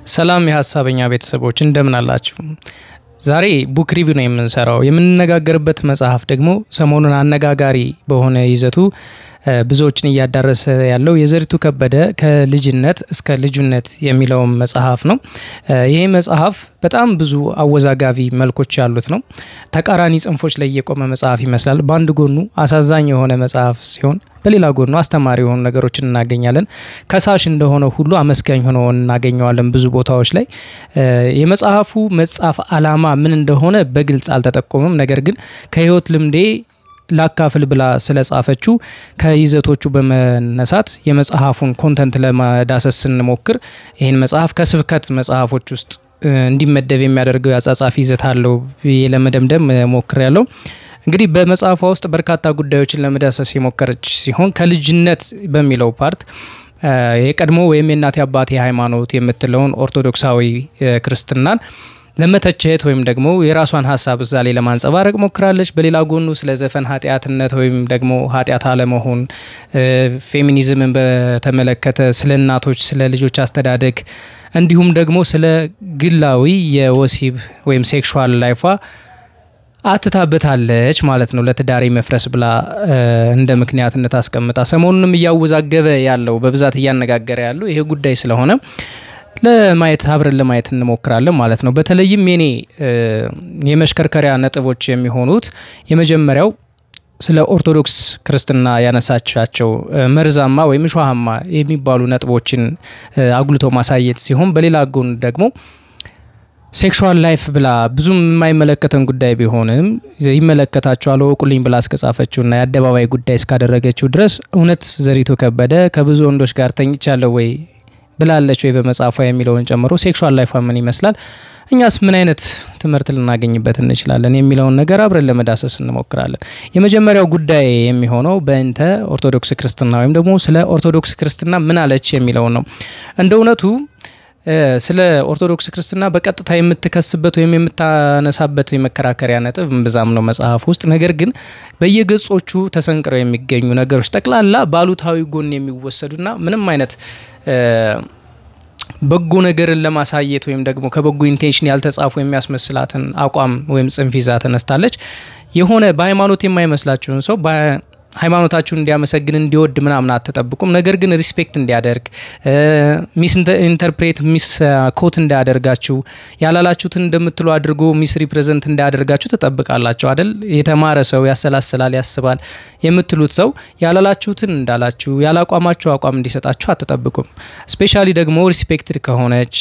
ሰላም የሐሳበኛ ቤተሰቦች እንደምን አላችሁ? ዛሬ ቡክ ሪቪው ነው የምንሰራው። የምንነጋገርበት መጽሐፍ ደግሞ ሰሞኑን አነጋጋሪ በሆነ ይዘቱ ብዙዎችን እያዳረሰ ያለው የዘሪቱ ከበደ ከልጅነት እስከ ልጅነት የሚለው መጽሐፍ ነው። ይሄ መጽሐፍ በጣም ብዙ አወዛጋቢ መልኮች ያሉት ነው። ተቃራኒ ጽንፎች ላይ የቆመ መጽሐፍ ይመስላል። በአንድ ጎኑ አሳዛኝ የሆነ መጽሐፍ ሲሆን በሌላ ጎኑ አስተማሪ የሆኑ ነገሮችን እናገኛለን። ከሳሽ እንደሆነ ሁሉ አመስጋኝ ሆኖ እናገኘዋለን ብዙ ቦታዎች ላይ። የመጽሐፉ መጽሐፍ ዓላማ ምን እንደሆነ በግልጽ አልተጠቆመም። ነገር ግን ከህይወት ልምዴ ላካፍል ብላ ስለጻፈችው ከይዘቶቹ በመነሳት የመጽሐፉን ኮንተንት ለማዳሰስ ስንሞክር ይሄን መጽሐፍ ከስብከት መጽሐፎች ውስጥ እንዲመደብ የሚያደርገው ያጻጻፊ ይዘት አለው ለመደምደም ሞክሬያለሁ። እንግዲህ በመጽሐፏ ውስጥ በርካታ ጉዳዮችን ለመዳሰስ የሞከረች ሲሆን ከልጅነት በሚለው ፓርት የቀድሞ ወይም የእናት አባቴ ሃይማኖት የምትለውን ኦርቶዶክሳዊ ክርስትናን ለመተቸት ወይም ደግሞ የራሷን ሐሳብ እዛ ላይ ለማንጸባረቅ ሞክራለች። በሌላ ጎኑ ስለ ዘፈን ኃጢያትነት ወይም ደግሞ ኃጢያት አለመሆን፣ ፌሚኒዝምን በተመለከተ ስለ እናቶች ስለ ልጆች አስተዳደግ እንዲሁም ደግሞ ስለ ግላዊ የወሲብ ወይም ሴክሹዋል ላይፏ አትታበታለች ማለት ነው። ለትዳሬ መፍረስ ብላ እንደ ምክንያትነት አስቀምጣ ሰሞኑንም እያወዛገበ ያለው በብዛት እያነጋገረ ያለው ይሄ ጉዳይ ስለሆነ ለማየት አብረን ለማየት እንሞክራለን ማለት ነው። በተለይም የኔ የመሽከርከሪያ ነጥቦች የሚሆኑት የመጀመሪያው ስለ ኦርቶዶክስ ክርስትና ያነሳቻቸው መርዛማ ወይም ሸዋሃማ የሚባሉ ነጥቦችን አጉልቶ ማሳየት ሲሆን በሌላ ጎን ደግሞ ሴክሹዋል ላይፍ ብላ ብዙም የማይመለከተን ጉዳይ ቢሆንም ይመለከታቸዋል ወቁልኝ ብላ አስከጻፈችውና የአደባባይ ጉዳይ እስካደረገችው ድረስ እውነት ዘሪቱ ከበደ ከብዙ ወንዶች ጋር ተኝቻለሁ ወይ ብላለች ወይ በመጽሐፏ የሚለውን ጨምሮ ሴክሹዋል ላይፍ ምን ይመስላል፣ እኛስ ምን አይነት ትምህርት ልናገኝበት እንችላለን የሚለውን ነገር አብረን ለመዳሰስ እንሞክራለን። የመጀመሪያው ጉዳይ የሚሆነው በእንተ ኦርቶዶክስ ክርስትና ወይም ደግሞ ስለ ኦርቶዶክስ ክርስትና ምን አለች የሚለው ነው። እንደውነቱ ስለ ኦርቶዶክስ ክርስትና በቀጥታ የምትከስበት ወይም የምታነሳበት የመከራከሪያ ነጥብ ብዛም ነው መጽሐፍ ውስጥ። ነገር ግን በየገጾቹ ተሰንቅረው የሚገኙ ነገሮች ጠቅላላ ባሉታዊ ጎን የሚወሰዱና ምንም አይነት በጎ ነገርን ለማሳየት ወይም ደግሞ ከበጎ ኢንቴንሽን ያልተጻፉ የሚያስመስላትን አቋም ወይም ጽንፍ ይዛ ተነስታለች። የሆነ በሃይማኖት የማይመስላችሁን ሰው ሃይማኖታችሁን እንዲያመሰግን እንዲወድ ምናምን አትጠብቁም። ነገር ግን ሪስፔክት እንዲያደርግ ሚስ ኢንተርፕሬት ሚስ ኮት እንዲያደርጋችሁ ያላላችሁትን እንደምትሉ አድርጎ ሚስ ሪፕሬዘንት እንዲያደርጋችሁ ተጠብቃላችሁ አይደል? የተማረ ሰው ያሰላስላል ያስባል የምትሉት ሰው ያላላችሁትን እንዳላችሁ ያላቋማችሁ አቋም እንዲሰጣችሁ አትጠብቁም። ስፔሻሊ ደግሞ ሪስፔክትድ ከሆነች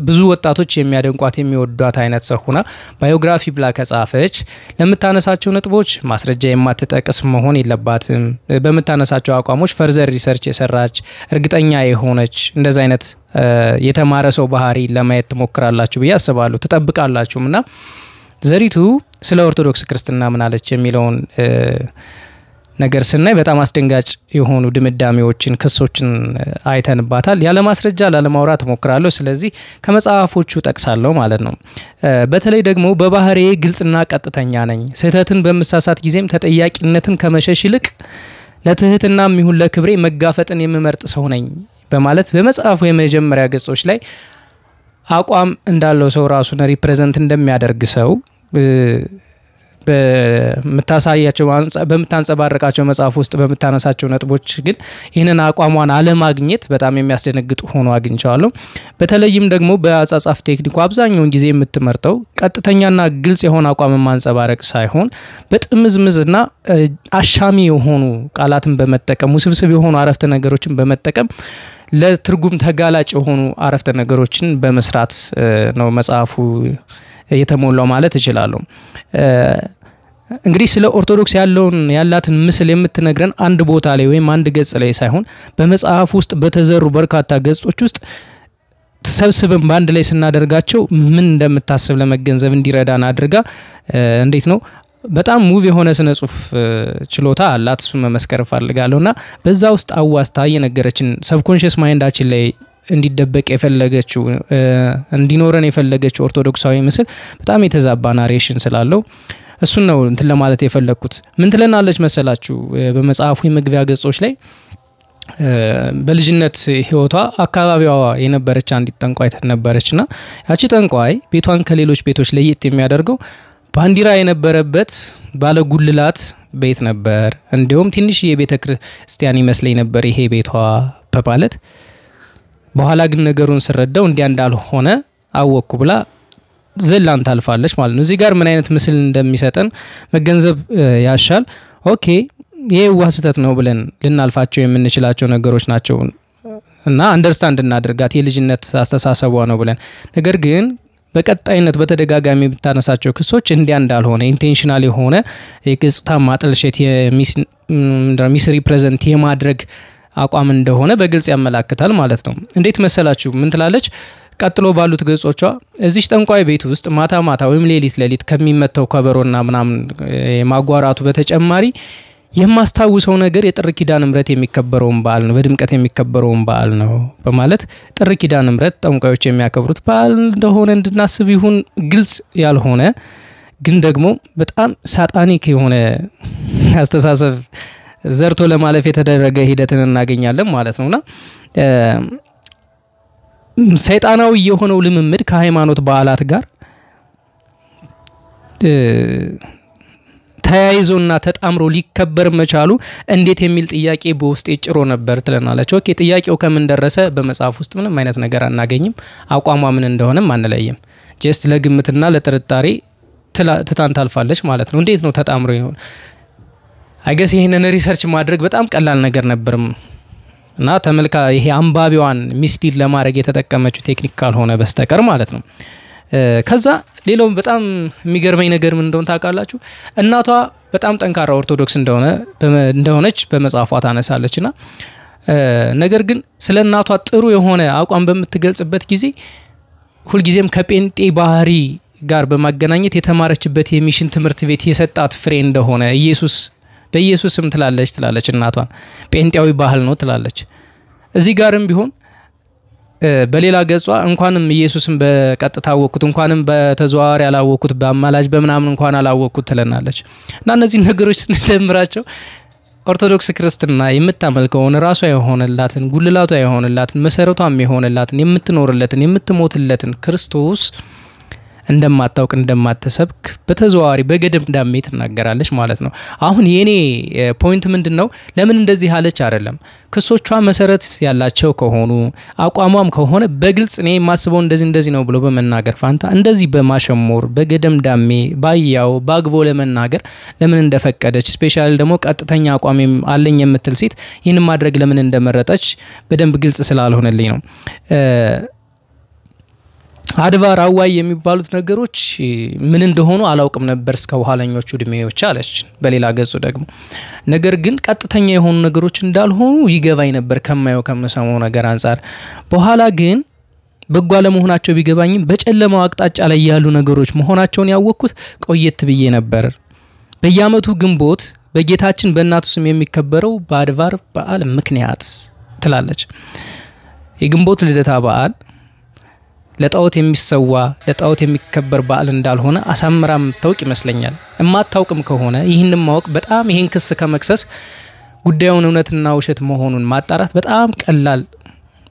ብዙ ወጣቶች የሚያደንቋት የሚወዷት አይነት ሰው ሆና ባዮግራፊ ብላ ከጻፈች ለምታነሳቸው ነጥቦች ማስረጃ የማትጠቅስ መሆን የለባትም። በመታነሳቸው አቋሞች ፈርዘር ሪሰርች የሰራች እርግጠኛ የሆነች እንደዛ አይነት የተማረ ሰው ባህሪ ለማየት ትሞክራላችሁ ብዬ አስባለሁ ትጠብቃላችሁምና ዘሪቱ ስለ ኦርቶዶክስ ክርስትና ምን አለች የሚለውን ነገር ስናይ በጣም አስደንጋጭ የሆኑ ድምዳሜዎችን ክሶችን አይተንባታል። ያለ ማስረጃ ላለማውራት ሞክራለሁ። ስለዚህ ከመጽሐፎቹ ጠቅሳለሁ ማለት ነው። በተለይ ደግሞ በባህሬ ግልጽና ቀጥተኛ ነኝ። ስህተትን በመሳሳት ጊዜም ተጠያቂነትን ከመሸሽ ይልቅ ለትህትናም ይሁን ለክብሬ መጋፈጥን የምመርጥ ሰው ነኝ በማለት በመጽሐፉ የመጀመሪያ ገጾች ላይ አቋም እንዳለው ሰው ራሱን ሪፕሬዘንት እንደሚያደርግ ሰው በምታንጸባረቃቸው መጽሐፍ ውስጥ በምታነሳቸው ነጥቦች ግን ይህንን አቋሟን አለማግኘት በጣም የሚያስደነግጥ ሆኖ አግኝቻለሁ። በተለይም ደግሞ በአጻጻፍ ቴክኒኩ አብዛኛውን ጊዜ የምትመርጠው ቀጥተኛና ግልጽ የሆነ አቋም ማንጸባረቅ ሳይሆን በጥምዝምዝና አሻሚ የሆኑ ቃላትን በመጠቀም ውስብስብ የሆኑ አረፍተ ነገሮችን በመጠቀም ለትርጉም ተጋላጭ የሆኑ አረፍተ ነገሮችን በመስራት ነው መጽሐፉ የተሞላው ማለት እችላለሁ። እንግዲህ ስለ ኦርቶዶክስ ያላትን ምስል የምትነግረን አንድ ቦታ ላይ ወይም አንድ ገጽ ላይ ሳይሆን በመጽሐፍ ውስጥ በተዘሩ በርካታ ገጾች ውስጥ ተሰብስበን በአንድ ላይ ስናደርጋቸው ምን እንደምታስብ ለመገንዘብ እንዲረዳን አድርጋ እንዴት ነው በጣም ሙቭ የሆነ ስነ ጽሁፍ ችሎታ አላት። እሱን መመስከር ፈልጋለሁና በዛ ውስጥ አዋስታ የነገረችን ሰብኮንሺየስ ማይንዳችን ላይ እንዲደበቅ የፈለገችው እንዲኖረን የፈለገችው ኦርቶዶክሳዊ ምስል በጣም የተዛባ ናሬሽን ስላለው እሱን ነው እንትን ለማለት የፈለኩት። ምን ትለናለች መሰላችሁ በመጽሐፉ የመግቢያ ገጾች ላይ በልጅነት ህይወቷ አካባቢዋ የነበረች አንዲት ጠንቋይ ነበረችና ያቺ ጠንቋይ ቤቷን ከሌሎች ቤቶች ለየት የሚያደርገው ባንዲራ የነበረበት ባለ ጉልላት ቤት ነበር። እንዲሁም ትንሽ የቤተ ክርስቲያን ይመስለኝ ነበር ይሄ ቤቷ በማለት በኋላ ግን ነገሩን ስረዳው እንዲያ እንዳልሆነ አወቅኩ ብላ ዘላን ታልፋለች ማለት ነው። እዚህ ጋር ምን አይነት ምስል እንደሚሰጠን መገንዘብ ያሻል። ኦኬ ይሄ ዋስተት ነው ብለን ልናልፋቸው የምንችላቸው ነገሮች ናቸው እና አንደርስታንድ እናድርጋት የልጅነት አስተሳሰቧ ነው ብለን ነገር ግን በቀጣይነት በተደጋጋሚ ብታነሳቸው ክሶች እንዲያ እንዳልሆነ ኢንቴንሽናል የሆነ የገጽታ ማጥልሸት የሚስ ሪፕሬዘንት የማድረግ አቋም እንደሆነ በግልጽ ያመላክታል ማለት ነው። እንዴት መሰላችሁ ምን ትላለች? ቀጥሎ ባሉት ገጾቿ እዚህ ጠንቋይ ቤት ውስጥ ማታ ማታ ወይም ሌሊት ከሚመተው ከበሮና ምናምን የማጓራቱ በተጨማሪ የማስታውሰው ነገር የጥር ኪዳነ ምሕረት የሚከበረው በዓል ነው በድምቀት የሚከበረው በዓል ነው በማለት ጥር ኪዳነ ምሕረት ጠንቋዮች የሚያከብሩት በዓል እንደሆነ እንድናስብ ይሁን ግልጽ ያልሆነ ግን ደግሞ በጣም ሳጣኒክ የሆነ አስተሳሰብ ዘርቶ ለማለፍ የተደረገ ሂደትን እናገኛለን ማለት ነውና ሰይጣናዊ የሆነው ልምምድ ከሃይማኖት በዓላት ጋር ተያይዞና ተጣምሮ ሊከበር መቻሉ እንዴት የሚል ጥያቄ በውስጥ ጭሮ ነበር ትለናለች። ኦኬ ጥያቄው ከምን ደረሰ? በመጽሐፍ ውስጥ ምንም አይነት ነገር አናገኝም። አቋሟ ምን እንደሆነም አንለይም። ጀስት ለግምትና ለጥርጣሬ ትታን ታልፋለች ማለት ነው። እንዴት ነው ተጣምሮ ይሆን? አይገስ ይሄንን ሪሰርች ማድረግ በጣም ቀላል ነገር ነበርም እና ተመልካ ይሄ አንባቢዋን ሚስሊድ ለማድረግ የተጠቀመችው ቴክኒክ ካልሆነ በስተቀር ማለት ነው። ከዛ ሌላው በጣም የሚገርመኝ ነገር ምን እንደሆነ ታውቃላችሁ? እናቷ በጣም ጠንካራ ኦርቶዶክስ እንደሆነች በመጽሐፏ ታነሳለችና ነገር ግን ስለ እናቷ ጥሩ የሆነ አቋም በምትገልጽበት ጊዜ ሁልጊዜም ከጴንጤ ባህሪ ጋር በማገናኘት የተማረችበት የሚሽን ትምህርት ቤት የሰጣት ፍሬ እንደሆነ በኢየሱስም ትላለች እናቷን ጴንጤያዊ ባህል ነው ትላለች። እዚህ ጋርም ቢሆን በሌላ ገጿ እንኳንም ኢየሱስን በቀጥታ አወኩት እንኳንም በተዘዋዋሪ አላወኩት በአማላጅ በመናምን እንኳን አላወኩት ትለናለች። እና እነዚህ ነገሮች ስንደምራቸው ኦርቶዶክስ ክርስትና የምታመልከውን ራሷ የሆነላትን ጉልላቷ የሆነላትን መሰረቷም የሆነላትን የምትኖርለትን የምትሞትለትን ክርስቶስ እንደማታውቅ እንደማትሰብክ በተዘዋዋሪ በገደምዳሜ ትናገራለች ማለት ነው። አሁን የኔ ፖይንት ምንድነው? ለምን እንደዚህ አለች አይደለም። ክሶቿ መሰረት ያላቸው ከሆኑ አቋሟም ከሆነ በግልጽ እኔ ማስበው እንደዚህ ነው ብሎ በመናገር ፋንታ እንደዚህ በማሸሞር በገደምዳሜ ባያው ባግቦ ለመናገር ለምን እንደፈቀደች ስፔሻሊ ደግሞ ቀጥተኛ አቋም አለኝ የምትል ሴት ይህን ማድረግ ለምን እንደመረጠች በደንብ ግልጽ ስላልሆነልኝ ነው። አድባር አዋይ የሚባሉት ነገሮች ምን እንደሆኑ አላውቅም ነበር እስከ ኋላኞቹ እድሜዎች አለች። በሌላ ገጹ ደግሞ ነገር ግን ቀጥተኛ የሆኑ ነገሮች እንዳልሆኑ ይገባኝ ነበር ከማየው ከመሰማው ነገር አንፃር። በኋላ ግን በጓ ለመሆናቸው ቢገባኝም በጨለማው አቅጣጫ ላይ ያሉ ነገሮች መሆናቸውን ያወቅኩት ቆየት ብዬ ነበር። በየአመቱ ግንቦት በጌታችን በእናቱ ስም የሚከበረው በአድባር በዓል ምክንያት ትላለች። የግንቦት ልደታ በዓል ለጣዖት የሚሰዋ ለጣዖት የሚከበር በዓል እንዳልሆነ አሳምራም ታውቅ ይመስለኛል። እማታውቅም ከሆነ ይህንን ማወቅ በጣም ይሄን ክስ ከመክሰስ ጉዳዩን እውነትና ውሸት መሆኑን ማጣራት በጣም ቀላል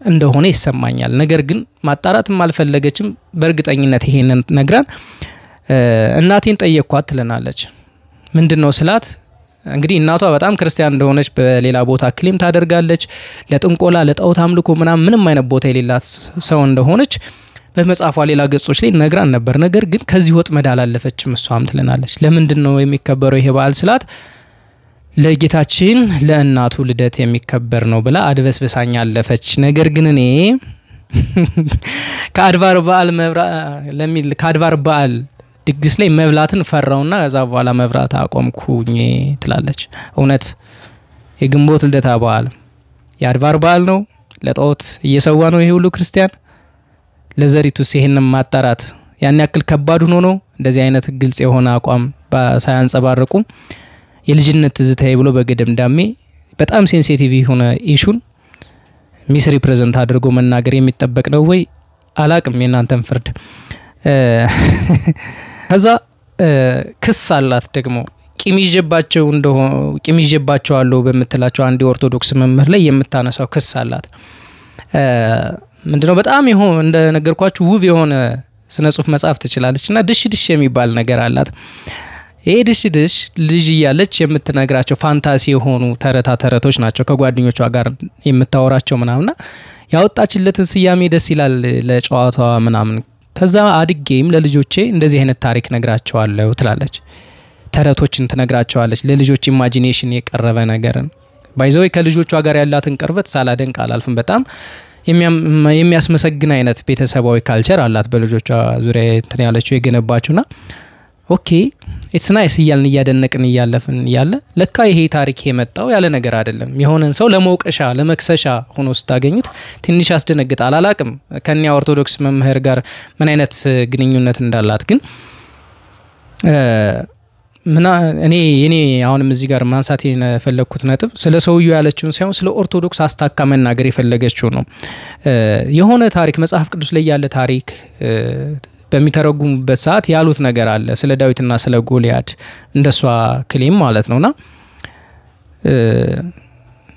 እንደሆነ ይሰማኛል። ነገር ግን ማጣራትም አልፈለገችም። በእርግጠኝነት ይሄንን ነግራን እናቴን ጠየቅኳት ትለናለች። ምንድነው ስላት እንግዲህ እናቷ በጣም ክርስቲያን እንደሆነች በሌላ ቦታ ክሌም ታደርጋለች። ለጥንቆላ ለጣዖት አምልኮ ምንም አይነት ቦታ የሌላት ሰው እንደሆነች በመጽሐፏ ሌላ ገጾች ላይ ነግራን ነበር። ነገር ግን ከዚህ ወጥመድ አላለፈችም። እሷም ትለናለች ለምንድነው የሚከበረው ይሄ በዓል ስላት ለጌታችን ለእናቱ ልደት የሚከበር ነው ብላ አድበስብሳኛ አለፈች። ነገር ግን እኔ ከአድባር በዓል ድግስ ላይ መብላትን ፈራውና ከዛ በኋላ መብራት አቆምኩኝ ትላለች። እውነት የግንቦት ልደታ በዓል የአድባር በዓል ነው። ለጣዖት እየሰዋ ነው ይሄ ሁሉ ክርስቲያን። ለዘሪቱስ ይሄንን ማጣራት ያን ያክል ከባድ ሆኖ ነው እንደዚህ አይነት ግልጽ የሆነ አቋም ሳያንጸባርቁ የልጅነት ትዝታዬ ብሎ በገደምዳሜ በጣም ሴንሲቲቭ የሆነ ኢሹን ሚስ ሪፕሬዘንት አድርጎ መናገር የሚጠበቅ ነው ወይ አላቅም። የናንተን ፍርድ። ከዛ ክስ አላት ደግሞ ቂም ይዤባቸዋለሁ በመትላቸው አንድ ኦርቶዶክስ መምህር ላይ የምታነሳው ክስ አላት። ምንድነው በጣም እንደነገርኳችሁ ውብ የሆነ ስነ ጽሁፍ መጻፍ ትችላለችና ድሽ የሚባል ነገር አላት። ይሄ ድሽ ልጅ እያለች የምትነግራቸው ፋንታሲ የሆኑ ተረቶች ናቸው ከጓደኞቿ ጋር የምታወራቸው ምናምንና ያወጣችለትን ስያሜ ደስ ይላል ለጨዋታዋ ምናምን። ከዛ አድጌም ለልጆቼ እንደዚህ አይነት ታሪክ ነግራቸዋለሁ ትላለች። ተረቶችን ትነግራቸዋለች ለልጆች ኢማጂኔሽን የቀረበ ነገርን ባይዘው ከልጆቿ ጋር ያላትን ቅርበት ሳላደንቅ አላልፍም። በጣም የሚያስመሰግን አይነት ቤተሰባዊ ካልቸር አላት በልጆቿ ዙሪያ እንትን ያለችው የገነባችውና ኦኬ ኢትስ ናይስ እያልን እያደነቅን እያለፍን ያለ ለካ ይሄ ታሪክ የመጣው ያለ ነገር አይደለም። የሆነን ሰው ለመውቀሻ ለመክሰሻ ሆኖ ስታገኙት ትንሽ ያስደነግጣል። አላቅም ከኛ ኦርቶዶክስ መምህር ጋር ምን አይነት ግንኙነት እንዳላት ግን እኔ አሁንም እዚህ ጋር ማንሳት የፈለኩት ነጥብ ስለ ሰውየው ያለችውን ሳይሆን ስለ ኦርቶዶክስ አስታካ መናገር የፈለገችው ነው። የሆነ ታሪክ መጽሐፍ ቅዱስ ላይ ያለ ታሪክ በሚተረጉሙበት ሰዓት ያሉት ነገር አለ ስለ ዳዊትና ስለ ጎልያድ እንደሷ ክሌም ማለት ነውና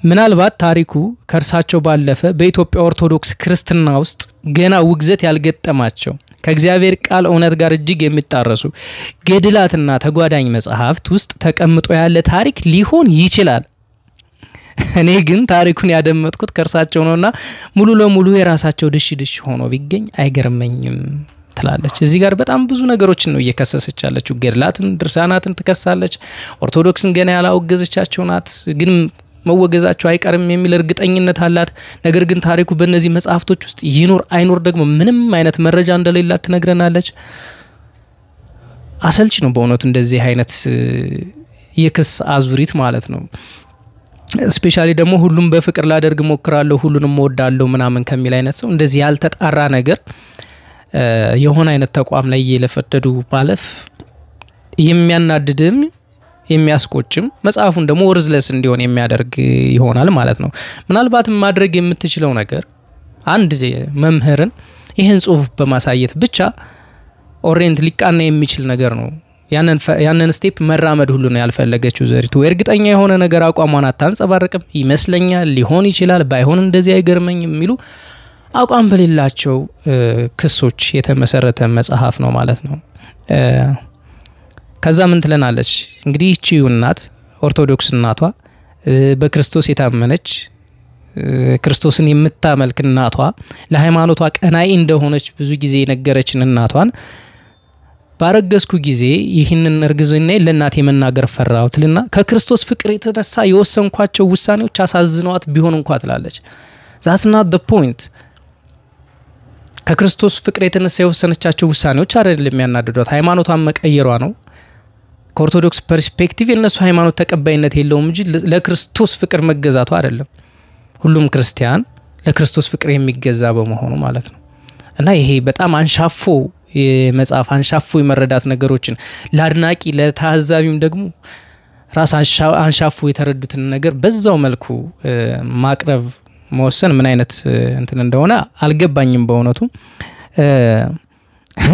ምናልባት ታሪኩ ከርሳቸው ባለፈ በኢትዮጵያ ኦርቶዶክስ ክርስትና ውስጥ ገና ውግዘት ያልገጠማቸው ከእግዚአብሔር ቃል እውነት ጋር እጅግ የሚጣረሱ ገድላትና ተጓዳኝ መጽሐፍት ውስጥ ተቀምጦ ያለ ታሪክ ሊሆን ይችላል። እኔ ግን ታሪኩን ያደመጥኩት ከርሳቸው ነውና ሙሉ ለሙሉ የራሳቸው ድሽ ሆኖ ቢገኝ አይገርመኝም ትላለች። እዚህ ጋር በጣም ብዙ ነገሮችን ነው እየከሰሰች ያለችው። ገድላትን ድርሳናትን ትከሳለች። ኦርቶዶክስን ገና ያላወገዘቻቸው ናት ግን መወገዛቸው አይቀርም የሚል እርግጠኝነት አላት። ነገር ግን ታሪኩ በእነዚህ መጽሐፍቶች ውስጥ ይኖር አይኖር ደግሞ ምንም አይነት መረጃ እንደሌላት ትነግረናለች። አሰልች ነው በእውነቱ እንደዚህ አይነት የክስ አዙሪት ማለት ነው። ስፔሻሊ ደግሞ ሁሉም በፍቅር ላደርግ ሞክራለሁ ሁሉንም ወዳለሁ ምናምን ከሚል አይነት ሰው እንደዚህ ያልተጣራ ነገር የሆነ አይነት ተቋም ላይ የለፈደዱ ማለፍ የሚያናድድም የሚያስቆጭም መጽሐፉን ደግሞ ወርዝለስ እንዲሆን የሚያደርግ ይሆናል ማለት ነው። ምናልባት ማድረግ የምትችለው ነገር አንድ መምህርን ይህን ጽሁፍ በማሳየት ብቻ ኦሬንት ሊቃና የሚችል ነገር ነው። ያንን ስቴፕ መራመድ ሁሉ ነው ያልፈለገችው ዘሪቱ። እርግጠኛ የሆነ ነገር አቋሟን አታንጸባርቅም ይመስለኛል። ሊሆን ይችላል ባይሆን እንደዚህ አይገርመኝም የሚሉ አቋም በሌላቸው ክሶች የተመሰረተ መጽሐፍ ነው ማለት ነው። ከዛ ምን ትለናለች እንግዲህ እቺ እናት ኦርቶዶክስ እናቷ በክርስቶስ የታመነች ክርስቶስን የምታመልክ እናቷ ለሃይማኖቷ ቀናኢ እንደሆነች ብዙ ጊዜ ነገረችን እናቷን ባረገዝኩ ጊዜ ይህንን እርግዝና ለእናቴ መናገር ፈራውትና ከክርስቶስ ፍቅር የተነሳ የወሰንኳቸው ውሳኔዎች አሳዝነዋት ቢሆን እንኳን ትላለች። that's not the point። ከክርስቶስ ፍቅር የተነሳ የወሰነቻቸው ውሳኔዎች አይደለም የሚያናድዷት ሃይማኖቷን መቀየሯ ነው። ከኦርቶዶክስ ፐርስፔክቲቭ የነሱ ሃይማኖት ተቀባይነት የለውም እንጂ ለክርስቶስ ፍቅር መገዛቱ አይደለም። ሁሉም ክርስቲያን ለክርስቶስ ፍቅር የሚገዛ በመሆኑ ማለት ነው። እና ይሄ በጣም አንሻፎ የመጽሐፍ አንሻፎ የመረዳት ነገሮችን ለአድናቂ ለታዛቢም ደግሞ ራስ አንሻፎ የተረዱትን ነገር በዛው መልኩ ማቅረብ መወሰን ምን አይነት እንትን እንደሆነ አልገባኝም በእውነቱ።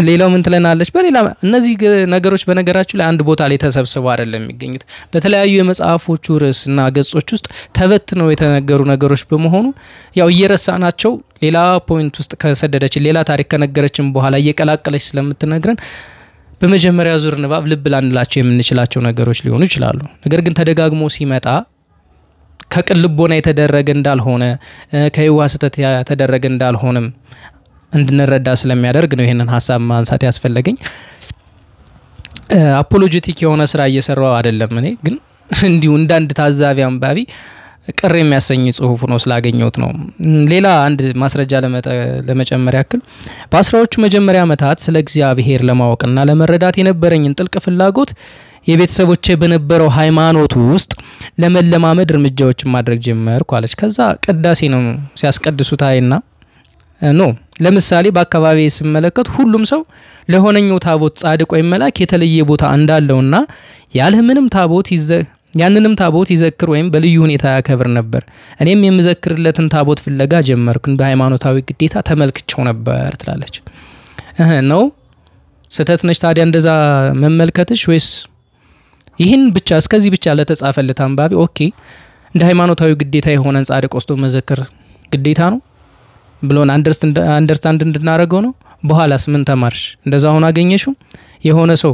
ሌላው ምን ትለናለች በሌላ እነዚህ ነገሮች በነገራችሁ ላይ አንድ ቦታ ላይ ተሰብስበው አይደለም የሚገኙት በተለያዩ የመጽሐፎቹ ርዕስና ገጾች ውስጥ ተበትነው የተነገሩ ነገሮች በመሆኑ ያው እየረሳናቸው ሌላ ፖይንት ውስጥ ከሰደደችን ሌላ ታሪክ ከነገረችን በኋላ እየቀላቀለች ስለምትነግረን በመጀመሪያ ዙር ንባብ ልብ ላንላቸው የምንችላቸው ነገሮች ሊሆኑ ይችላሉ። ነገር ግን ተደጋግሞ ሲመጣ ከቅልቦና የተደረገ እንዳልሆነ ከይዋስተት የተደረገ እንዳልሆነም እንድንረዳ ስለሚያደርግ ነው ይሄንን ሐሳብ ማንሳት ያስፈልገኝ። አፖሎጂቲክ የሆነ ስራ እየሰራው አይደለም እኔ ግን እንዲሁ እንዳንድ ታዛቢ አንባቢ ቅር የሚያሰኝ ጽሁፍ ነው ስላገኘሁት ነው። ሌላ አንድ ማስረጃ ለመጨመር ያክል በአስራዎቹ መጀመሪያ ዓመታት ስለ እግዚአብሔር ለማወቅና ለመረዳት የነበረኝን ጥልቅ ፍላጎት የቤተሰቦቼ በነበረው ሃይማኖት ውስጥ ለመለማመድ እርምጃዎችን ማድረግ ጀመርኩ አለች። ከዛ ቅዳሴ ነው ሲያስቀድሱታይና ለምሳሌ በአካባቢ ሲመለከት ሁሉም ሰው ለሆነኛው ታቦት ጻድቅ ወይ መልአክ የተለየ ቦታ እንዳለውና ያንንም ታቦት ይዘክር ወይም በልዩ ሁኔታ ያከብር ነበር። እኔም የምዘክርለትን ታቦት ፍለጋ ጀመርኩ እንደ ሃይማኖታዊ ግዴታ ተመልክቼው ነበር ትላለች። ነው ስተት ነሽ ታዲያ እንደዛ መመልከትሽ ወይስ ይህን ብቻ እስከዚህ ብቻ ለተጻፈለት አንባቢ ኦኬ እንደ ሃይማኖታዊ ግዴታ የሆነን ጻድቅ ወስዶ መዘከር ግዴታ ነው ብሎን አንደርስታንድ እንድናረገው ነው። በኋላስ ምን ተማርሽ? እንደዛ ሆኖ አገኘሽው? የሆነ ሰው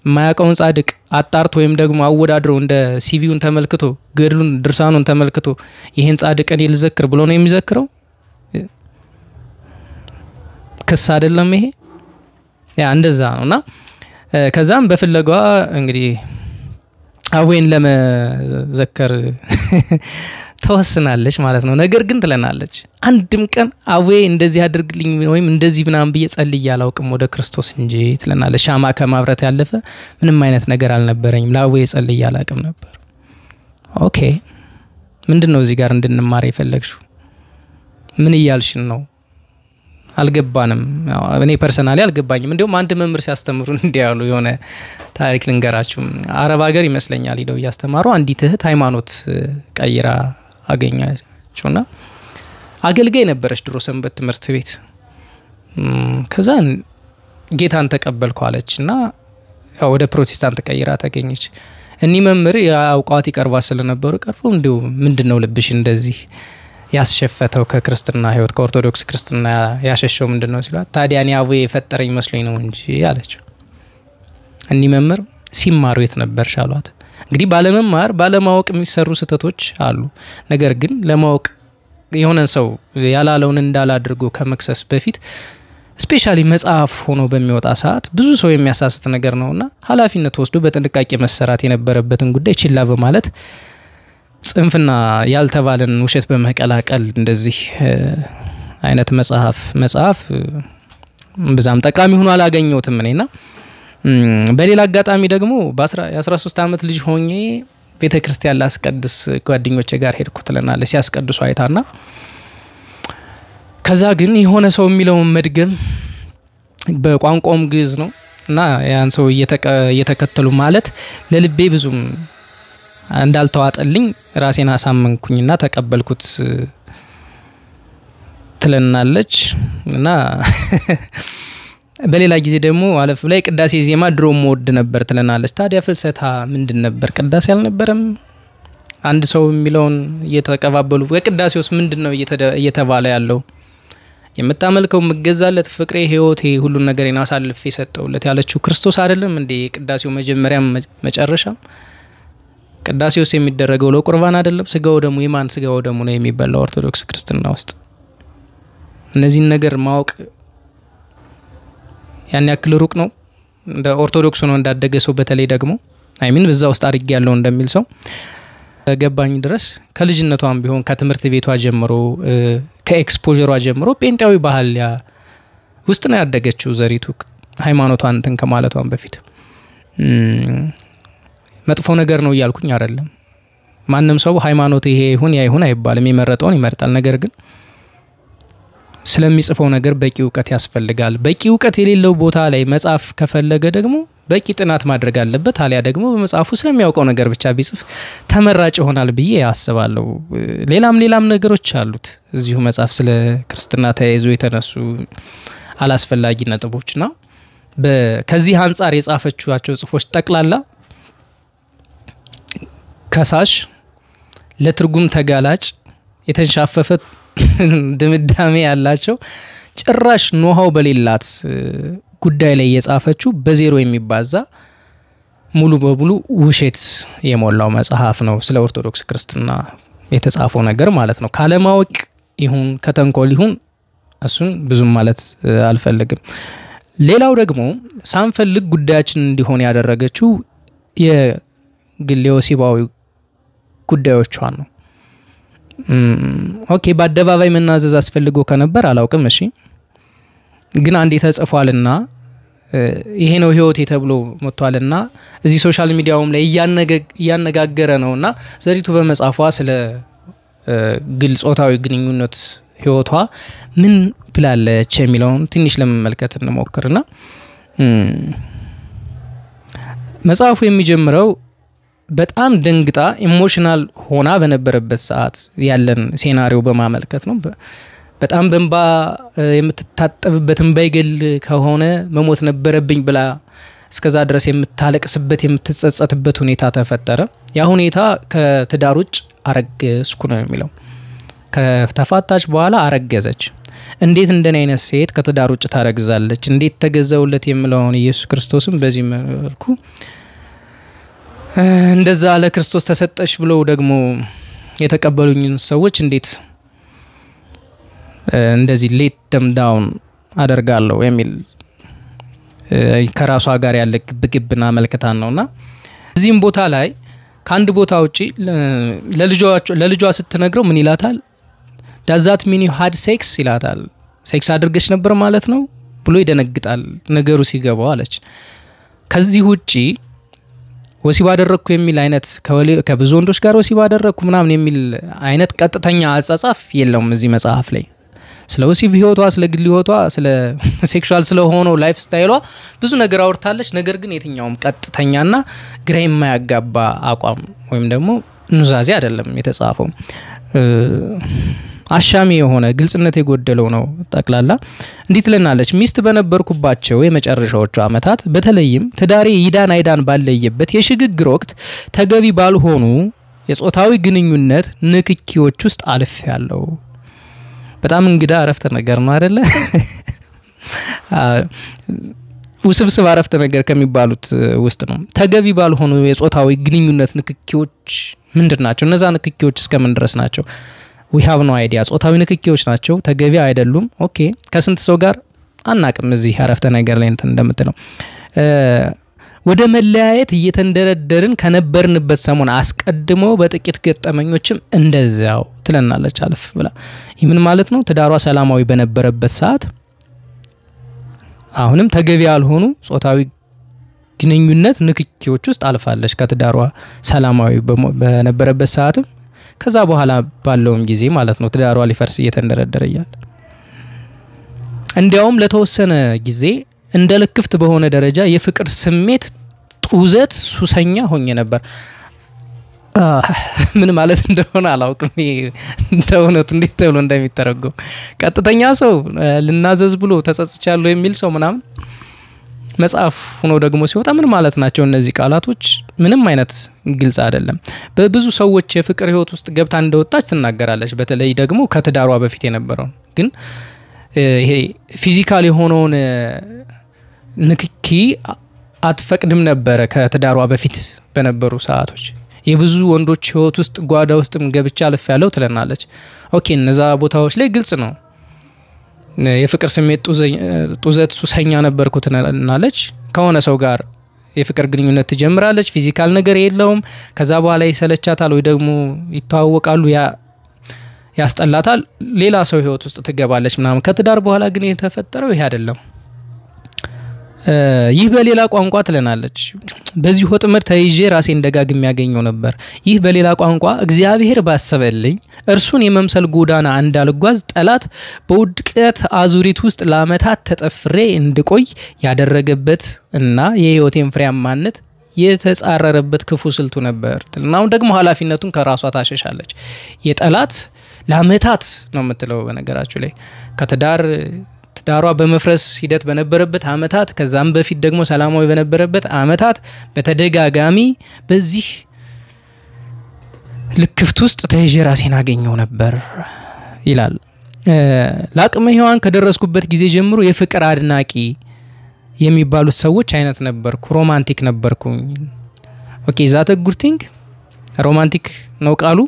ማያውቀውን ጻድቅ አጣርቶ ወይም ደግሞ አወዳድሮ እንደ ሲቪውን ተመልክቶ ገድሉን ድርሳኑን ተመልክቶ ይሄን ጻድቅን ይልዘክር ብሎ ነው የሚዘክረው? ክስ አይደለም ይሄ? ያ እንደዛ ነውና ከዛም በፍለጋዋ እንግዲህ አዌን ለመዘከር ተወስናለች ማለት ነው። ነገር ግን ትለናለች አንድም ቀን አዌ እንደዚህ አድርግልኝ ወይም እንደዚህ ምናምን ብዬ ጸልዬ አላውቅም ወደ ክርስቶስ እንጂ ትለናለች። ሻማ ከማብራት ያለፈ ምንም አይነት ነገር አልነበረኝም። ለአዌ ጸልዬ አላውቅም ነበር። ኦኬ ምንድነው እዚህ ጋር እንድንማር የፈለግሽው? ምን እያልሽን ነው? አልገባንም። እኔ ፐርሰናሊ አልገባኝም። እንደውም አንድ መምህር ሲያስተምሩን እንዲያሉ የሆነ ታሪክ ልንገራችሁ። አረብ ሀገር ይመስለኛል ሄደው እያስተማሩ አንዲት እህት ሃይማኖት ቀይራ አገኛቸውና አገልጋይ ነበረች ድሮ ሰንበት ትምህርት ቤት። ከዛ ጌታን ተቀበልኩ አለችና ወደ ፕሮቴስታንት ቀይራ ተገኘች። እኒ መምህር ያውቋት ይቀርባ ስለነበሩ ቀርፎ እንደው ምንድነው ልብሽ እንደዚህ ያስሸፈተው ከክርስትና ህይወት ከኦርቶዶክስ ክርስትና ያሸሸው ምንድነው ሲሏት ታዲያ እኔ አዌ የፈጠረኝ መስሎኝ ነው እንጂ አለችው። እኒ መምህር ሲማሩ የት ነበርሽ አሏት። እንግዲህ ባለመማር ባለማወቅ የሚሰሩ ስህተቶች አሉ። ነገር ግን ለማወቅ የሆነ ሰው ያላለውን እንዳላድርጎ ከመክሰስ በፊት ስፔሻሊ መጽሐፍ ሆኖ በሚወጣ ሰዓት ብዙ ሰው የሚያሳስት ነገር ነውና ኃላፊነት ወስዶ በጥንቃቄ መሰራት የነበረበትን ጉዳይ ችላ በማለት ጽንፍና ያልተባለን ውሸት በመቀላቀል እንደዚህ አይነት መጽሐፍ በዛም ጠቃሚ ሆኖ አላገኘሁትም እኔና በሌላ አጋጣሚ ደግሞ በ13 አመት ልጅ ሆኜ ቤተክርስቲያን ላስቀድስ ጓደኞቼ ጋር ሄድኩ ትለናለች ሲያስቀድሱ አይታና ከዛ ግን የሆነ ሰው የሚለውን መድገም በቋንቋም ግዕዝ ነው እና ያን ሰው እየተከተሉ ማለት ለልቤ ብዙም እንዳልተዋጠልኝ ራሴን አሳመንኩኝና ተቀበልኩት ትለናለች እና በሌላ ጊዜ ደግሞ አለፍ ላይ ቅዳሴ ዜማ ድሮም ወድ ነበር ትለናለች። ታዲያ ፍልሰታ ምንድን ነበር? ቅዳሴ አልነበረም? አንድ ሰው የሚለውን እየተቀባበሉ በቅዳሴውስ ምንድነው እየተባለ ያለው? የምታመልከው መገዛለት ፍቅሬ ህይወቴ ሁሉን ነገሬን አሳልፌ ሰጠውለት ያለችው ክርስቶስ አይደለም እንዴ? ቅዳሴው መጀመሪያም መጨረሻም ቅዳሴውስ የሚደረገው ለቁርባን አይደለም? ስጋው ደግሞ የማን ስጋው ደግሞ ነው የሚበላው ኦርቶዶክስ ክርስትና ውስጥ? እነዚህን ነገር ማወቅ ያን ያክል ሩቅ ነው። እንደ ኦርቶዶክስ ነው እንዳደገ ሰው በተለይ ደግሞ አይሚን በዛ ውስጥ አድርጌ ያለው እንደሚል ሰው ገባኝ ድረስ ከልጅነቷም ቢሆን ከትምህርት ቤቷ ጀምሮ ከኤክስፖዠሯ ጀምሮ ጴንጤያዊ ባህል ውስጥ ነው ያደገችው ዘሪቱ ሃይማኖቷን እንትን ከማለቷን በፊት መጥፎ ነገር ነው እያልኩኝ አይደለም። ማንንም ሰው ሃይማኖት ይሄ ይሁን ያ ይሁን አይባልም። የመረጠውን ይመርጣል። ነገር ግን ስለሚጽፈው ነገር በቂ ዕውቀት ያስፈልጋል። በቂ ዕውቀት የሌለው ቦታ ላይ መጻፍ ከፈለገ ደግሞ በቂ ጥናት ማድረግ አለበት። አሊያ ደግሞ በመጻፉ ስለሚያውቀው ነገር ብቻ ቢጽፍ ተመራጭ ይሆናል ብዬ አስባለሁ። ሌላም ነገሮች አሉት እዚሁ መጻፍ ስለ ክርስትና ተያይዞ የተነሱ አላስፈላጊ ነጥቦችና ከዚህ አንፃር የጻፈችዋቸው ጽፎች ጠቅላላ ከሳሽ ለትርጉም ተጋላጭ የተንሻፈፈ ድምዳሜ ያላቸው ጭራሽ ኖሃው በሌላት ጉዳይ ላይ የጻፈችው በዜሮ የሚባዛ ሙሉ በሙሉ ውሸት የሞላው መጽሐፍ ነው። ስለ ኦርቶዶክስ ክርስትና የተጻፈው ነገር ማለት ነው። ካለማወቅ ይሁን ከተንኮል ይሁን እሱን ብዙም ማለት አልፈልግም። ሌላው ደግሞ ሳንፈልግ ጉዳያችን እንዲሆን ያደረገችው የግል ወሲባዊ ጉዳዮቿን ነው። ኦኬ በአደባባይ መናዘዝ አስፈልጎ ከነበር አላውቅም። እሺ ግን አንዴ ተጽፏልና ይሄ ነው ህይወቴ ተብሎ መጥቷልና እዚህ ሶሻል ሚዲያውም ላይ ያነጋገረ ነውና ዘሪቱ በመጻፏ ስለ ግል ጾታዊ ግንኙነት ህይወቷ ምን ብላለች የሚለውን ትንሽ ለመመልከት እንሞክርና መጽሐፉ የሚጀምረው በጣም ደንግጣ ኢሞሽናል ሆና በነበረበት ሰዓት ያለን ሴናሪዮ በማመልከት ነው። በጣም በእንባ የምትታጠብበትን ባይገል ከሆነ መሞት ነበረብኝ ብላ እስከዛ ድረስ የምታለቅስበት የምትጸጸትበት ሁኔታ ተፈጠረ። ያ ሁኔታ ከትዳር ውጭ አረገዝኩ ነው የሚለው። ከተፋታች በኋላ አረገዘች። እንዴት እንደኔ አይነት ሴት ከትዳር ውጭ ታረግዛለች? እንዴት ተገዘውለት የሚለውን ኢየሱስ ክርስቶስም በዚህ መልኩ እንደዛ ለክርስቶስ ተሰጠሽ ብለው ደግሞ የተቀበሉኝ ሰዎች እንዴት እንደዚህ ሌት ደም ዳውን አደርጋለሁ የሚል ከራሷ ጋር ያለ ግብግብና መልከታን ነውና እዚህም ቦታ ላይ ከአንድ ቦታ ውጪ ለልጇ ስትነግረው ምን ይላታል? does that mean you had sex ይላታል። ሴክስ አድርገሽ ነበር ማለት ነው ብሎ ይደነግጣል ነገሩ ሲገባው አለች። ከዚህ ውጪ ወሲብ አደረኩ የሚል አይነት ከብዙ ወንዶች ጋር ወሲብ አደረኩ ምናምን የሚል አይነት ቀጥተኛ አጻጻፍ የለውም እዚህ መጽሐፍ ላይ። ስለ ወሲብ ህይወቷ፣ ስለ ግል ህይወቷ፣ ስለ ሴክሹዋል ስለሆነው ላይፍ ስታይሏ ብዙ ነገር አውርታለች። ነገር ግን የትኛውም ቀጥተኛና ግራ የማያጋባ አቋም ወይም ደግሞ ኑዛዜ አይደለም የተጻፈው። አሻሚ የሆነ ግልጽነት የጎደለው ነው። ጠቅላላ እንዲት ለናለች ሚስት በነበርኩባቸው የመጨረሻዎቹ አመታት በተለይም ትዳሬ ይዳን አይዳን ባለየበት የሽግግር ወቅት ተገቢ ባልሆኑ የጾታዊ ግንኙነት ንክኪዎች ውስጥ አልፌያለሁ። በጣም እንግዳ አረፍተ ነገር ነው አይደለ? ውስብስብ አረፍተ ነገር ከሚባሉት ውስጥ ነው። ተገቢ ባልሆኑ የጾታዊ ግንኙነት ንክኪዎች ምንድናቸው? እነዛ ንክኪዎች እስከምን ድረስ ናቸው? we have no idea። ጾታዊ ንክኪዎች ናቸው፣ ተገቢ አይደሉም። ኦኬ ከስንት ሰው ጋር አናቅም እዚህ አረፍተ ነገር ላይ እንደምትለው ወደ መለያየት እየተንደረደርን ከነበርንበት ሰሞን አስቀድሞ በጥቂት ገጠመኞችም እንደዛው ትለናለች አለፍ ብላ። ይምን ማለት ነው? ትዳሯ ሰላማዊ በነበረበት ሰዓት አሁንም ተገቢ ያልሆኑ ጾታዊ ግንኙነት ንክኪዎች ውስጥ አልፋለች ከትዳሯ ሰላማዊ በነበረበት ሰዓትም ከዛ በኋላ ባለውም ጊዜ ማለት ነው ትዳሯ ሊፈርስ እየተንደረደረ ይያል። እንዲያውም ለተወሰነ ጊዜ እንደ ለክፍት በሆነ ደረጃ የፍቅር ስሜት ጡዘት ሱሰኛ ሆኜ ነበር። ምን ማለት እንደሆነ አላውቅም። እንደሆነቱ እንዴት ተብሎ እንደሚተረጎም ቀጥተኛ ሰው ልናዘዝ ብሎ ተጸጽቻለሁ የሚል ሰው ምናምን መጽሐፍ ሆኖ ደግሞ ሲወጣ ምን ማለት ናቸው እነዚህ ቃላቶች? ምንም አይነት ግልጽ አይደለም። በብዙ ሰዎች የፍቅር ህይወት ውስጥ ገብታ እንደወጣች ትናገራለች። በተለይ ደግሞ ከትዳሯ በፊት የነበረው ግን ይሄ ፊዚካል የሆነውን ንክኪ አትፈቅድም ነበር ከትዳሯ በፊት በነበሩ ሰዓቶች። የብዙ ወንዶች ህይወት ውስጥ ጓዳ ውስጥም ገብቻ አልፍ ያለው ትለናለች። ኦኬ እነዛ ቦታዎች ላይ ግልጽ ነው የፍቅር ስሜት ጡዘት ሱሰኛ ነበርኩ ትለናለች። ከሆነ ሰው ጋር የፍቅር ግንኙነት ትጀምራለች፣ ፊዚካል ነገር የለውም። ከዛ በኋላ ይሰለቻታል ወይ ደግሞ ይተዋወቃሉ፣ ያስጠላታል፣ ሌላ ሰው ህይወት ውስጥ ትገባለች ምናምን። ከትዳር በኋላ ግን የተፈጠረው ይሄ አይደለም። ይህ በሌላ ቋንቋ ትለናለች በዚህ ወጥመድ ተይዤ ራሴን ደጋግም ያገኘው ነበር። ይህ በሌላ ቋንቋ እግዚአብሔር ባሰበልኝ እርሱን የመምሰል ጎዳና እንዳልጓዝ ጠላት በውድቀት አዙሪት ውስጥ ለአመታት ተጠፍሬ እንድቆይ ያደረገበት እና የህይወቴን ፍሬያማነት የተጻረረበት ክፉ ስልቱ ነበር። እናው ደግሞ ኃላፊነቱን ከራሷ ታሸሻለች። የጠላት ለአመታት ነው የምትለው በነገራችሁ ላይ ከትዳሯ በመፍረስ ሂደት በነበረበት አመታት ከዛም በፊት ደግሞ ሰላማዊ በነበረበት አመታት በተደጋጋሚ በዚህ ልክፍት ውስጥ ተይዤ ራሴን አገኘው ነበር ይላል። ለአቅመ ሔዋን ከደረስኩበት ጊዜ ጀምሮ የፍቅር አድናቂ የሚባሉት ሰዎች አይነት ነበርኩ፣ ሮማንቲክ ነበርኩ። ኦኬ ዛት ጉድ ቲንግ ሮማንቲክ ነው ቃሉ።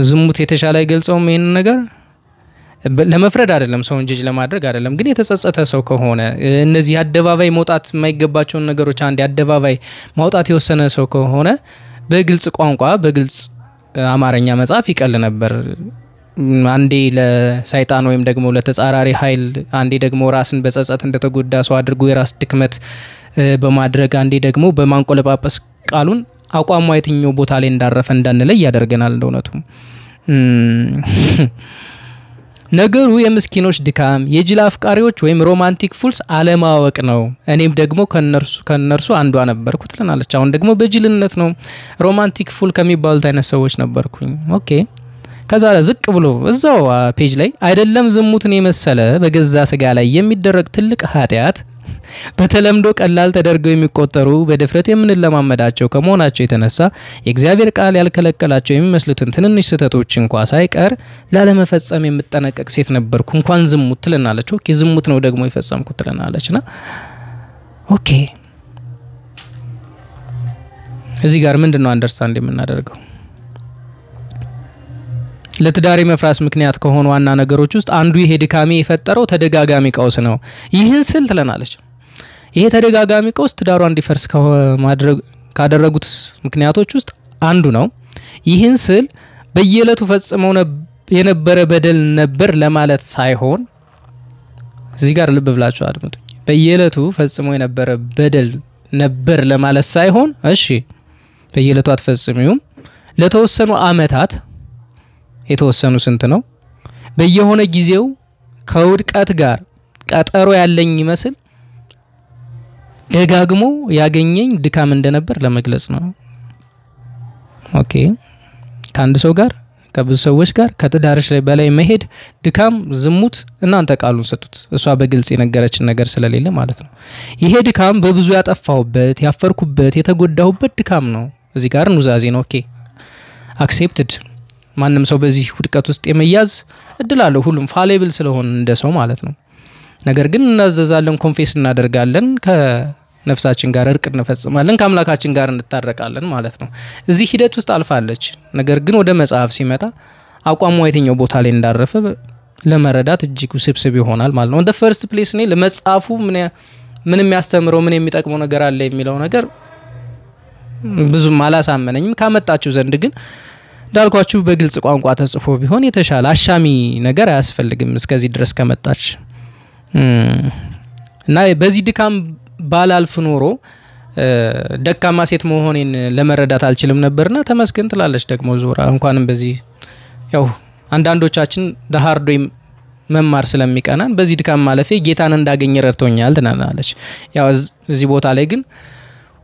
ዝሙት የተሻለ አይገልጸውም ይሄን ነገር። ለመፍረድ አይደለም ሰውን ጀጅ ለማድረግ አይደለም፣ ግን የተጸጸተ ሰው ከሆነ እነዚህ አደባባይ መውጣት የማይገባቸው ነገሮች አንድ አደባባይ ማውጣት የወሰነ ሰው ከሆነ በግልጽ ቋንቋ በግልጽ አማርኛ መጻፍ ይቀል ነበር። አንዴ ለሰይጣን ወይም ደግሞ ለተጻራሪ ኃይል፣ አንዴ ደግሞ ራስን በጸጸት እንደተጎዳ ሰው አድርጎ የራስ ድክመት በማድረግ አንዴ ደግሞ በማንቆለጳጰስ ቃሉን አቋሟ የትኛው ቦታ ላይ እንዳረፈ እንዳንለይ ያደርገናል። እንደውነቱ ነገሩ የምስኪኖች ድካም፣ የጅል አፍቃሪዎች ወይም ሮማንቲክ ፉልስ አለማወቅ ነው። እኔም ደግሞ ከነርሱ አንዷ ነበርኩ ትለናለች። አሁን ደግሞ በጅልነት ነው ሮማንቲክ ፉል ከሚባሉት አይነት ሰዎች ነበርኩኝ። ኦኬ ከዛ ዝቅ ብሎ እዛው ፔጅ ላይ አይደለም ዝሙትን የመሰለ በገዛ ስጋ ላይ የሚደረግ ትልቅ ኃጢያት በተለምዶ ቀላል ተደርገው የሚቆጠሩ በድፍረት የምንለማመዳቸው ከመሆናቸው የተነሳ የእግዚአብሔር ቃል ያልከለከላቸው የሚመስሉትን ትንንሽ ስህተቶች እንኳን ሳይቀር ላለመፈጸም የምጠነቀቅ ሴት ነበርኩ። እንኳን ዝሙት ትለናለች። ኦኬ ዝሙት ነው ደግሞ የፈጸምኩት ትለናለችና ኦኬ እዚህ ጋር ምንድነው አንደርስታንድ የምናደርገው? ለትዳሬ መፍራስ ምክንያት ከሆኑ ዋና ነገሮች ውስጥ አንዱ ይሄ ድካሜ የፈጠረው ተደጋጋሚ ቀውስ ነው። ይህን ስል ትለናለች ይሄ ተደጋጋሚ ቀውስ ትዳሯ እንዲፈርስ ካደረጉት ምክንያቶች ውስጥ አንዱ ነው። ይህን ስል በየዕለቱ ፈጽመው የነበረ በደል ነበር ለማለት ሳይሆን እዚህ ጋር ልብ ብላችሁ አድምጡኝ። በየዕለቱ ፈጽመው የነበረ በደል ነበር ለማለት ሳይሆን እሺ በየዕለቱ አትፈጽሚውም ለተወሰኑ አመታት የተወሰኑ ስንት ነው በየሆነ ጊዜው ከውድቀት ጋር ቀጠሮ ያለኝ ይመስል ደጋግሞ ያገኘኝ ድካም እንደነበር ለመግለጽ ነው። ኦኬ ከአንድ ሰው ጋር ከብዙ ሰዎች ጋር ከትዳርሽ ላይ በላይ መሄድ ድካም ዝሙት እናንተ ቃሉን ሰጡት እሷ በግልጽ የነገረችን ነገር ስለሌለ ማለት ነው። ይሄ ድካም በብዙ ያጠፋውበት ያፈርኩበት የተጎዳሁበት ድካም ነው። እዚህ ጋር ኑዛዜ ነው። ኦኬ አክሴፕትድ ማንንም ሰው በዚህ ውድቀት ውስጥ የመያዝ እድል አለው ሁሉም ፋሌብል ስለሆነ እንደ ሰው ማለት ነው። ነገር ግን እናዘዛለን ኮንፌስ እናደርጋለን ከነፍሳችን ጋር እርቅ እንፈጽማለን ከአምላካችን ጋር እንታረቃለን ማለት ነው። እዚህ ሂደት ውስጥ አልፋለች። ነገር ግን ወደ መጽሐፍ ሲመጣ አቋሟ የትኛው ቦታ ላይ እንዳረፈ ለመረዳት እጅግ ውስብስብ ይሆናል ማለት ነው። እንደ ፈርስት ፕሌስ ነው ለመጽሐፉ ምን የሚያስተምረው ምን የሚጠቅመው ነገር አለ የሚለው ነገር ብዙም አላሳመነኝም። ካመጣችሁ ዘንድ ግን ዳልኳችሁ በግልጽ ቋንቋ ተጽፎ ቢሆን የተሻለ አሻሚ ነገር አያስፈልግም እስከዚህ ድረስ ከመጣች እና በዚህ ድካም ባላልፍ ኖሮ ደካማ ሴት መሆኔን ለመረዳት አልችልም ነበርና ተመስገን ትላለች ደግሞ ዞራ እንኳንም በዚህ ያው አንዳንዶቻችን ዳሃርዶ መማር ስለሚቀናን በዚህ ድካም ማለፌ ጌታን እንዳገኘ ረድቶኛል ትናናለች። ያው እዚህ ቦታ ላይ ግን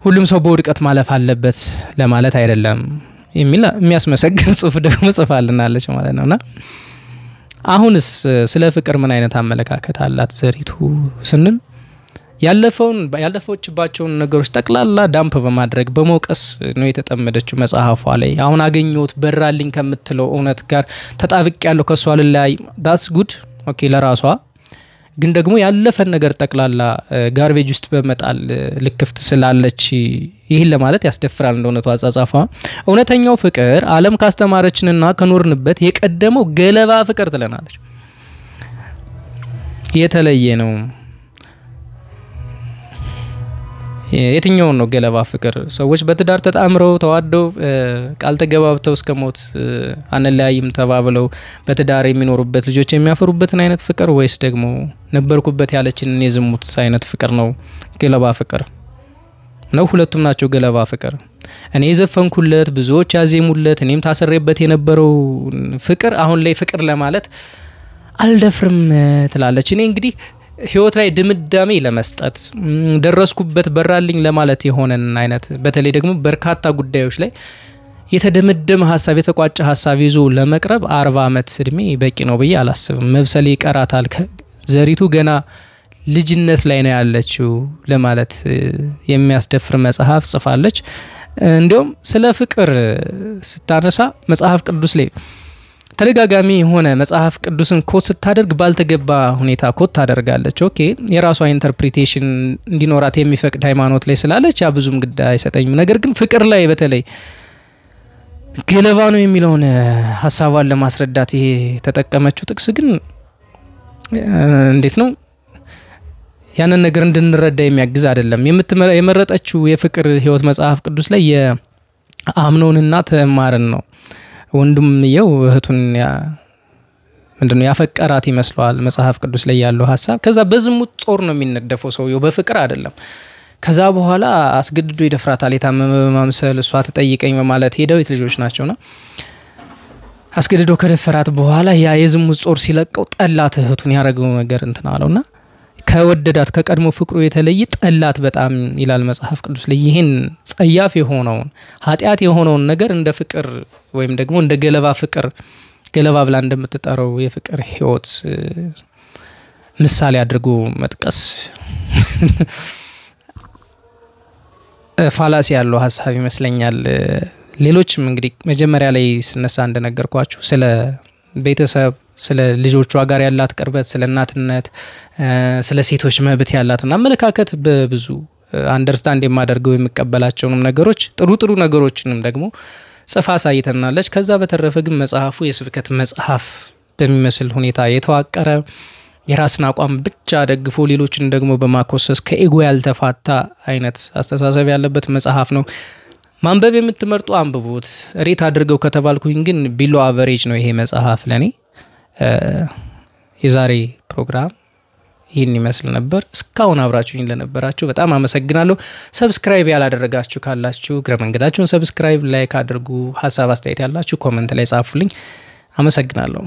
ሁሉም ሰው በውድቀት ማለፍ አለበት ለማለት አይደለም የሚያስመሰግን ጽሁፍ ደግሞ ጽፋልናለች ማለት ነውና አሁንስ ስለ ፍቅር ምን አይነት አመለካከት አላት ዘሪቱ ስንል ያለፈውችባቸውን ነገሮች ጠቅላላ ዳምፕ በማድረግ በመውቀስ ነው የተጠመደችው መጽሐፏ ላይ። አሁን አገኘሁት በራልኝ ከምትለው እውነት ጋር ተጣብቅ ያለው ከሷ ላይ that's good ኦኬ ለራሷ ግን ደግሞ ያለፈን ነገር ጠቅላላ ጋርቤጅ ውስጥ በመጣል ልክፍት ስላለች ይሄን ለማለት ያስደፍራል እንደሆነቱ አጻጻፏ። እውነተኛው ፍቅር ዓለም ካስተማረችንና ከኖርንበት የቀደመው ገለባ ፍቅር ትለናለች። የተለየ ነው። የትኛው ነው ገለባ ፍቅር? ሰዎች በትዳር ተጣምረው ተዋደው ቃል ተገባብተው እስከሞት አንለያይም ተባብለው በትዳር የሚኖሩበት ልጆች የሚያፈሩበትን አይነት ፍቅር ወይስ ደግሞ ነበርኩበት ያለችን የዝሙት አይነት ፍቅር ነው ገለባ ፍቅር ነው? ሁለቱም ናቸው ገለባ ፍቅር። እኔ ዘፈንኩለት ብዙዎች ያዜሙለት እኔም ታሰረበት የነበረው ፍቅር አሁን ላይ ፍቅር ለማለት አልደፍርም ትላለች። እኔ እንግዲህ ህይወት ላይ ድምዳሜ ለመስጠት ደረስኩበት በራልኝ ለማለት የሆነን አይነት በተለይ ደግሞ በርካታ ጉዳዮች ላይ የተደመደመ ሐሳብ የተቋጨ ሐሳብ ይዞ ለመቅረብ 40 አመት እድሜ በቂ ነው ብዬ አላስብም። መብሰል ይቀራታል። ዘሪቱ ገና ልጅነት ላይ ነው ያለችው ለማለት የሚያስደፍር መጽሐፍ ጽፋለች። እንዲሁም ስለ ፍቅር ስታነሳ መጽሐፍ ቅዱስ ላይ ተደጋጋሚ ሆነ መጽሐፍ ቅዱስን ኮት ስታደርግ ባልተገባ ሁኔታ ኮት ታደርጋለች። ኦኬ የራሷ ኢንተርፕሪቴሽን እንዲኖራት የሚፈቅድ ሃይማኖት ላይ ስላለች ያ ብዙም ግድ አይሰጠኝም። ነገር ግን ፍቅር ላይ በተለይ ገለባ ነው የሚለውን ሐሳቧን ለማስረዳት ይሄ ተጠቀመችው ጥቅስ ግን እንዴት ነው ያንን ነገር እንድንረዳ የሚያግዝ አይደለም። የመረጠችው የፍቅር ህይወት መጽሐፍ ቅዱስ ላይ የአምኖንና ተማርን ነው። ወንድም ይው እህቱን ምንድነው ያፈቀራት ይመስላል መጽሐፍ ቅዱስ ላይ ያለው ሐሳብ። ከዛ በዝሙት ጾር ነው የሚነደፈው ሰውየው በፍቅር አይደለም። ከዛ በኋላ አስገድዶ ይደፍራታል የታመመ በማምሰል እሷ ተጠይቀኝ በማለት የዳዊት ልጆች ናቸውና አስገድዶ ከደፈራት በኋላ ያ የዝሙት ጾር ሲለቀው ጠላት እህቱን ያረገው ነገር እንትና አለውና ከወደዳት ከቀድሞ ፍቅሩ የተለየ ጠላት በጣም ይላል መጽሐፍ ቅዱስ ላይ። ይሄን ጸያፍ የሆነውን ኃጢያት የሆነውን ነገር እንደ ፍቅር ወይም ደግሞ እንደ ገለባ ፍቅር ገለባ ብላ እንደምትጠራው የፍቅር ህይወት ምሳሌ አድርጎ መጥቀስ ፋላሲ ያለው ሐሳብ ይመስለኛል። ሌሎችም እንግዲህ መጀመሪያ ላይ ስነሳ እንደነገርኳችሁ ስለ ቤተሰብ ስለ ልጆቿ ጋር ያላት ቅርበት ስለ እናትነት ስለ ሴቶች መብት ያላትና አመለካከት በብዙ አንደርስታንድ የማደርገው የምቀበላቸውንም ነገሮች ጥሩ ነገሮችንም ደግሞ ጽፋ ሳይተናለች። ከዛ በተረፈ ግን መጽሐፉ የስብከት መጽሐፍ በሚመስል ሁኔታ የተዋቀረ የራስን አቋም ብቻ ደግፎ ሌሎችን ደግሞ በማኮሰስ ከኢጎ ያልተፋታ አይነት አስተሳሰብ ያለበት መጽሐፍ ነው። ማንበብ የምትመርጡ አንብቡት። ሬት አድርገው ከተባልኩኝ ግን ቢሎ አቨሬጅ ነው ይሄ መጽሐፍ ለኔ። የዛሬ ፕሮግራም ይህን ይመስል ነበር። እስካሁን አብራችሁኝ ለነበራችሁ በጣም አመሰግናለሁ። ሰብስክራይብ ያላደረጋችሁ ካላችሁ እግረ መንገዳችሁን ሰብስክራይብ፣ ላይክ አድርጉ። ሐሳብ አስተያየት ያላችሁ ኮሜንት ላይ ጻፉልኝ። አመሰግናለሁ።